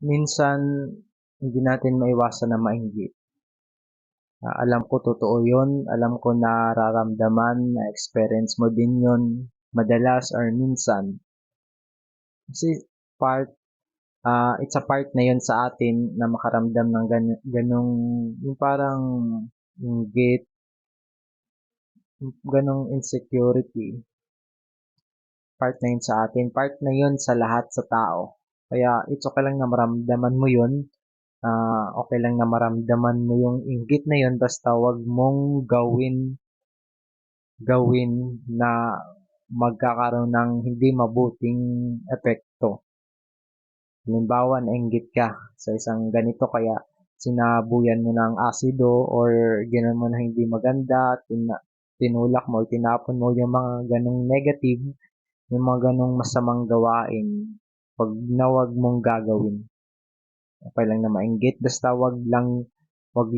Minsan hindi natin maiwasan na mainggit. Alam ko totoo 'yun, alam ko nararamdaman, na-experience mo din 'yun madalas or minsan. Kasi part it's a part na 'yun sa atin na makaramdam ng gano'ng yung parang inggit, yung gano'ng insecurity. Part na 'yun sa atin, part na 'yun sa lahat sa tao. Kaya it's okay lang na maramdaman mo 'yun. Okay lang na maramdaman mo yung inggit na yun basta wag mong gawin na magkakaroon ng hindi mabuting epekto. Halimbawa, nainggit ka sa isang ganito kaya sinabuyan mo ng asido or ginawa mo na hindi maganda, tinulak mo or tinapon mo yung mga ganong negative, yung mga ganong masamang gawain, wag mong gagawin. Okay lang na mainggit basta wag lang wag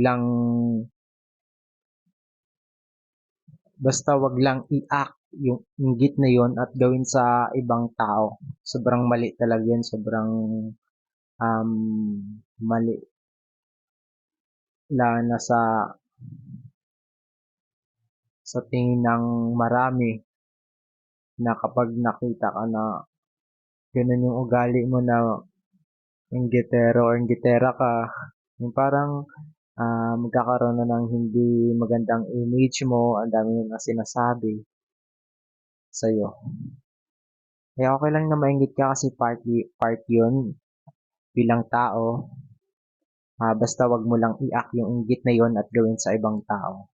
lang i-act yung inggit na yon at gawin sa ibang tao. Sobrang mali talaga yun, sobrang mali lalo na sa tingin ng marami na kapag nakita ka na ganun yung ugali mo na inggitero or inggitera ka, yung parang magkakaroon na ng hindi magandang image mo, ang dami na sinasabi sa'yo. Kaya okay lang na mainggit ka kasi part yun bilang tao. Basta wag mo lang i-act yung inggit na yon at gawin sa ibang tao.